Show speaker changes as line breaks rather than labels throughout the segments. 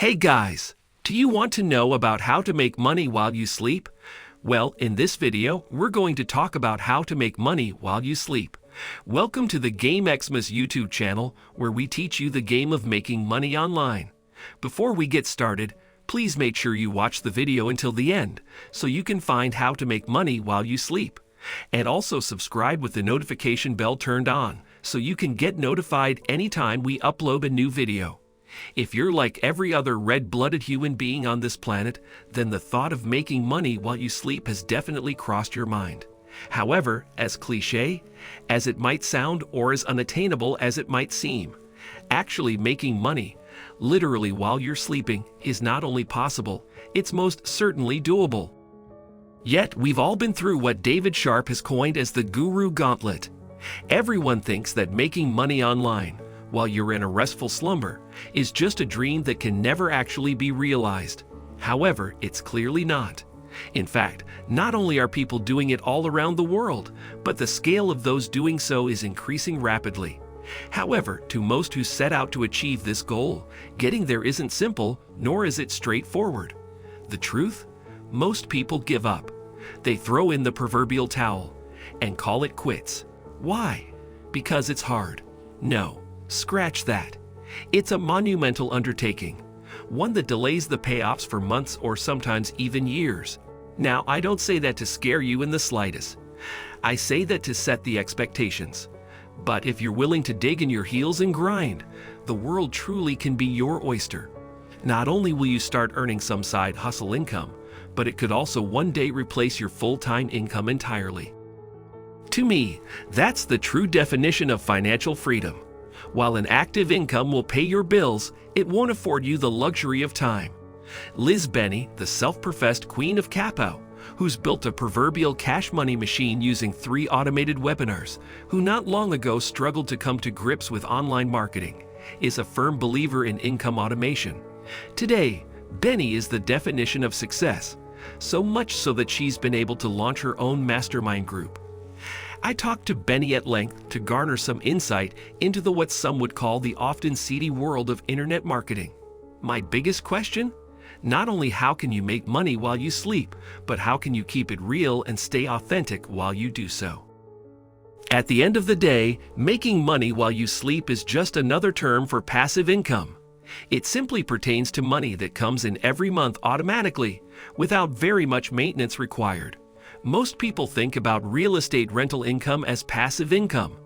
Hey guys, do you want to know about how to make money while you sleep? Well, in this video, we're going to talk about how to make money while you sleep. Welcome to the Game Xmas YouTube channel, where we teach you the game of making money online. Before we get started, please make sure you watch the video until the end, so you can find how to make money while you sleep. And also subscribe with the notification bell turned on, so you can get notified anytime we upload a new video. If you're like every other red-blooded human being on this planet, then the thought of making money while you sleep has definitely crossed your mind. However, as cliché as it might sound or as unattainable as it might seem, actually making money, literally while you're sleeping, is not only possible, it's most certainly doable. Yet, we've all been through what David Sharpe has coined as the guru gauntlet. Everyone thinks that making money online, while you're in a restful slumber, is just a dream that can never actually be realized. However, it's clearly not. In fact, not only are people doing it all around the world, but the scale of those doing so is increasing rapidly. However, to most who set out to achieve this goal, getting there isn't simple, nor is it straightforward. The truth? Most people give up. They throw in the proverbial towel and call it quits. Why? Because it's hard? No. Scratch that. It's a monumental undertaking, one that delays the payoffs for months or sometimes even years. Now, I don't say that to scare you in the slightest. I say that to set the expectations. But if you're willing to dig in your heels and grind, the world truly can be your oyster. Not only will you start earning some side hustle income, but it could also one day replace your full-time income entirely. To me, that's the true definition of financial freedom. While an active income will pay your bills, it won't afford you the luxury of time. Liz Benny, the self-professed queen of Capo, who's built a proverbial cash money machine using 3 automated webinars, who not long ago struggled to come to grips with online marketing, is a firm believer in income automation. Today, Benny is the definition of success, so much so that she's been able to launch her own mastermind group. I talked to Benny at length to garner some insight into what some would call the often seedy world of internet marketing. My biggest question? Not only how can you make money while you sleep, but how can you keep it real and stay authentic while you do so? At the end of the day, making money while you sleep is just another term for passive income. It simply pertains to money that comes in every month automatically, without very much maintenance required. Most people think about real estate rental income as passive income,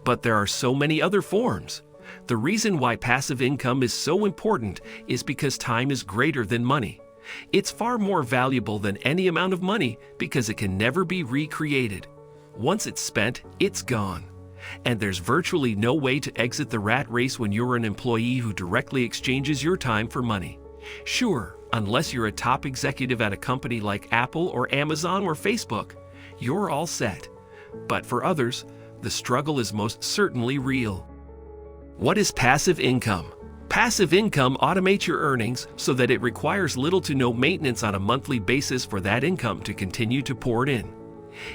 but there are so many other forms. The reason why passive income is so important is because time is greater than money. It's far more valuable than any amount of money because it can never be recreated. Once it's spent, it's gone. And there's virtually no way to exit the rat race when you're an employee who directly exchanges your time for money. Sure, unless you're a top executive at a company like Apple or Amazon or Facebook, you're all set. But for others, the struggle is most certainly real. What is passive income? Passive income automates your earnings so that it requires little to no maintenance on a monthly basis for that income to continue to pour in.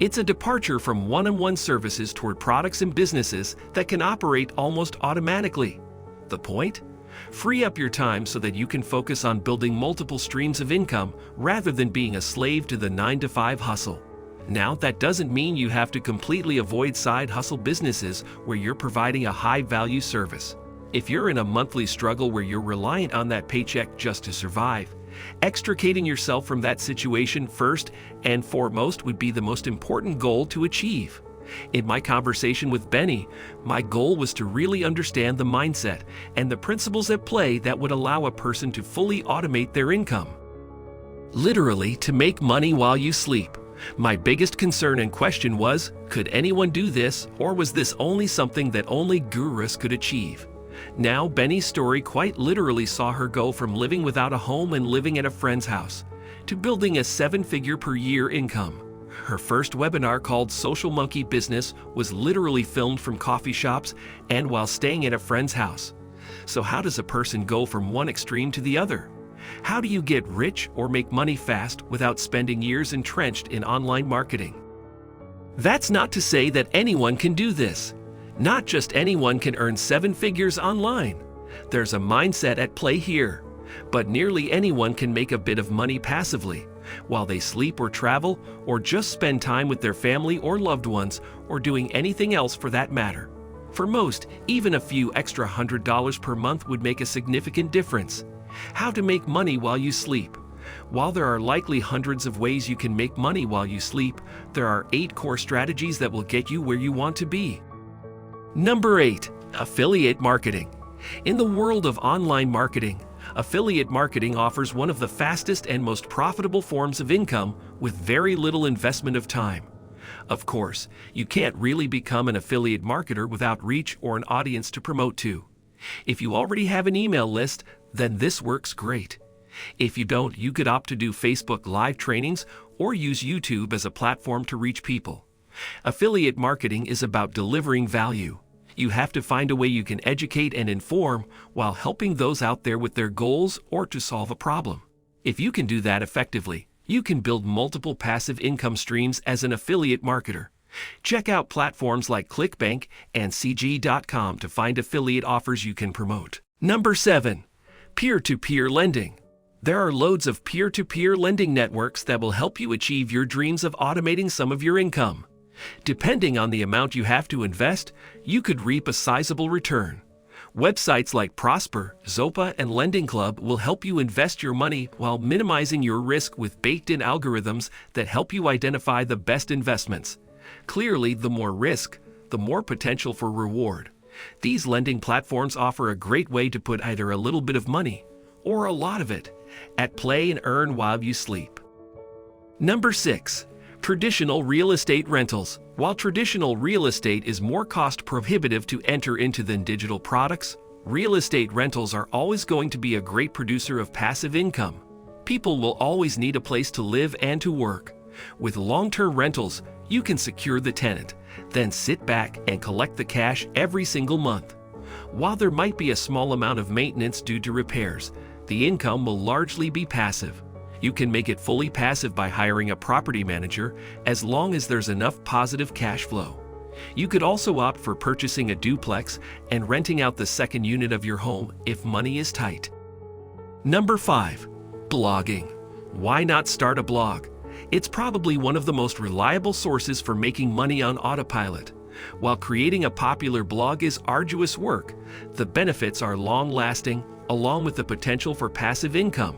It's a departure from one-on-one services toward products and businesses that can operate almost automatically. The point? Free up your time so that you can focus on building multiple streams of income rather than being a slave to the 9-to-5 hustle. Now, that doesn't mean you have to completely avoid side hustle businesses where you're providing a high-value service. If you're in a monthly struggle where you're reliant on that paycheck just to survive, extricating yourself from that situation first and foremost would be the most important goal to achieve. In my conversation with Benny, my goal was to really understand the mindset and the principles at play that would allow a person to fully automate their income. Literally, to make money while you sleep. My biggest concern and question was, could anyone do this, or was this only something that only gurus could achieve? Now, Benny's story quite literally saw her go from living without a home and living at a friend's house to building a 7-figure per year income. Her first webinar, called Social Monkey Business, was literally filmed from coffee shops and while staying at a friend's house. So how does a person go from one extreme to the other? How do you get rich or make money fast without spending years entrenched in online marketing? That's not to say that anyone can do this. Not just anyone can earn 7 figures online. There's a mindset at play here. But nearly anyone can make a bit of money passively, while they sleep or travel, or just spend time with their family or loved ones, or doing anything else for that matter. For most, even a few extra $100 per month would make a significant difference. How to make money while you sleep. While there are likely hundreds of ways you can make money while you sleep, there are 8 core strategies that will get you where you want to be. Number 8. Affiliate marketing. In the world of online marketing, affiliate marketing offers one of the fastest and most profitable forms of income with very little investment of time. Of course, you can't really become an affiliate marketer without reach or an audience to promote to. If you already have an email list, then this works great. If you don't, you could opt to do Facebook Live trainings or use YouTube as a platform to reach people. Affiliate marketing is about delivering value. You have to find a way you can educate and inform while helping those out there with their goals or to solve a problem. If you can do that effectively, you can build multiple passive income streams as an affiliate marketer. Check out platforms like ClickBank and CG.com to find affiliate offers you can promote. Number 7. Peer-to-peer lending. There are loads of peer-to-peer lending networks that will help you achieve your dreams of automating some of your income. Depending on the amount you have to invest, you could reap a sizable return. Websites like Prosper, Zopa, and Lending Club will help you invest your money while minimizing your risk with baked-in algorithms that help you identify the best investments. Clearly, the more risk, the more potential for reward. These lending platforms offer a great way to put either a little bit of money or a lot of it at play and earn while you sleep. Number 6. Traditional real estate rentals. While traditional real estate is more cost prohibitive to enter into than digital products, real estate rentals are always going to be a great producer of passive income. People will always need a place to live and to work. With long-term rentals, you can secure the tenant, then sit back and collect the cash every single month. While there might be a small amount of maintenance due to repairs, the income will largely be passive. You can make it fully passive by hiring a property manager as long as there's enough positive cash flow. You could also opt for purchasing a duplex and renting out the second unit of your home if money is tight. Number 5. Blogging. Why not start a blog? It's probably one of the most reliable sources for making money on autopilot. While creating a popular blog is arduous work, the benefits are long-lasting, along with the potential for passive income.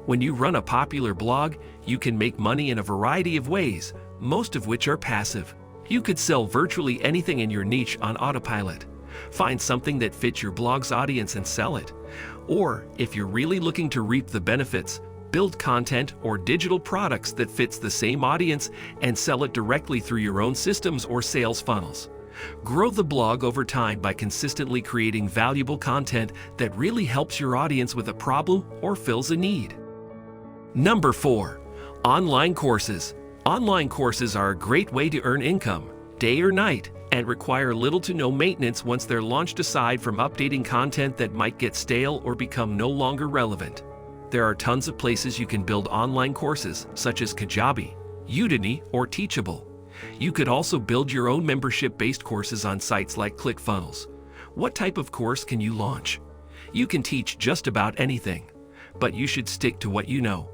When you run a popular blog, you can make money in a variety of ways, most of which are passive. You could sell virtually anything in your niche on autopilot. Find something that fits your blog's audience and sell it. Or, if you're really looking to reap the benefits, build content or digital products that fits the same audience and sell it directly through your own systems or sales funnels. Grow the blog over time by consistently creating valuable content that really helps your audience with a problem or fills a need. Number 4. Online courses. Online courses are a great way to earn income, day or night, and require little to no maintenance once they're launched, aside from updating content that might get stale or become no longer relevant. There are tons of places you can build online courses, such as Kajabi, Udemy, or Teachable. You could also build your own membership-based courses on sites like ClickFunnels. What type of course can you launch? You can teach just about anything, but you should stick to what you know.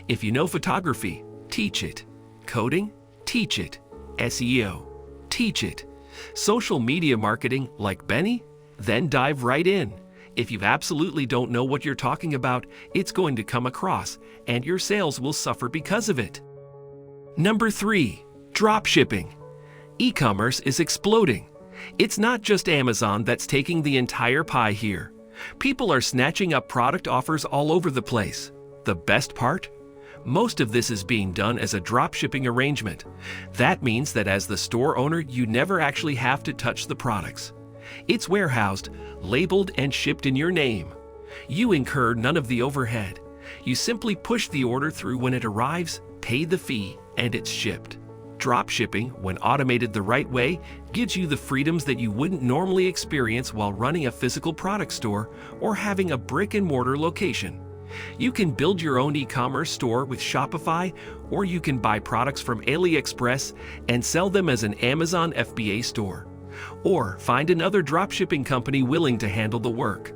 If you know photography, teach it. Coding? Teach it. SEO? Teach it. Social media marketing, like Benny? Then dive right in. If you absolutely don't know what you're talking about, it's going to come across, and your sales will suffer because of it. Number 3. Dropshipping. E-commerce is exploding. It's not just Amazon that's taking the entire pie here. People are snatching up product offers all over the place. The best part? Most of this is being done as a dropshipping arrangement. That means that as the store owner, you never actually have to touch the products. It's warehoused, labeled, and shipped in your name. You incur none of the overhead. You simply push the order through when it arrives, pay the fee, and it's shipped. Dropshipping, when automated the right way, gives you the freedoms that you wouldn't normally experience while running a physical product store or having a brick-and-mortar location. You can build your own e-commerce store with Shopify, or you can buy products from AliExpress and sell them as an Amazon FBA store. Or find another dropshipping company willing to handle the work.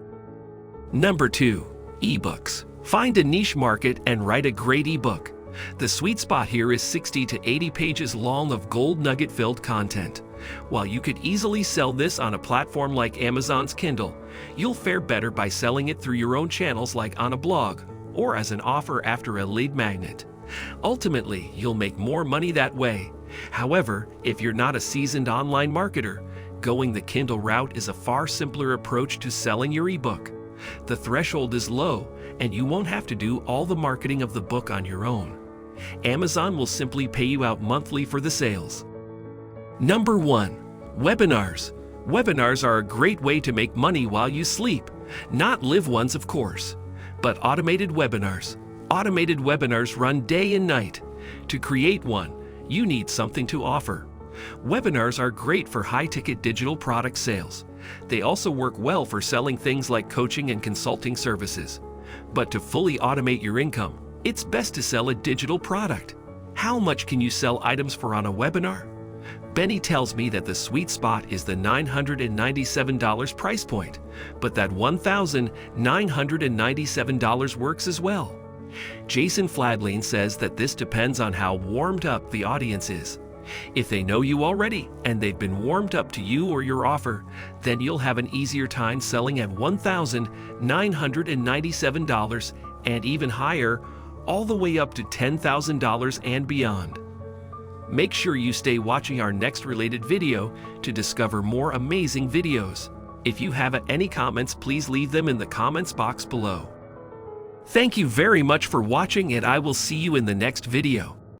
Number 2. Ebooks. Find a niche market and write a great ebook. The sweet spot here is 60 to 80 pages long of gold nugget-filled content. While you could easily sell this on a platform like Amazon's Kindle, you'll fare better by selling it through your own channels like on a blog or as an offer after a lead magnet. Ultimately, you'll make more money that way. However, if you're not a seasoned online marketer, going the Kindle route is a far simpler approach to selling your ebook. The threshold is low, and you won't have to do all the marketing of the book on your own. Amazon will simply pay you out monthly for the sales. Number 1. Webinars. Webinars are a great way to make money while you sleep. Not live ones, of course, but automated webinars. Automated webinars run day and night. To create one, you need something to offer. Webinars are great for high-ticket digital product sales. They also work well for selling things like coaching and consulting services. But to fully automate your income, it's best to sell a digital product. How much can you sell items for on a webinar? Benny tells me that the sweet spot is the $997 price point, but that $1,997 works as well. Jason Fladlane says that this depends on how warmed up the audience is. If they know you already and they've been warmed up to you or your offer, then you'll have an easier time selling at $1,997 and even higher, all the way up to $10,000 and beyond. Make sure you stay watching our next related video to discover more amazing videos. If you have any comments, please leave them in the comments box below. Thank you very much for watching, and I will see you in the next video.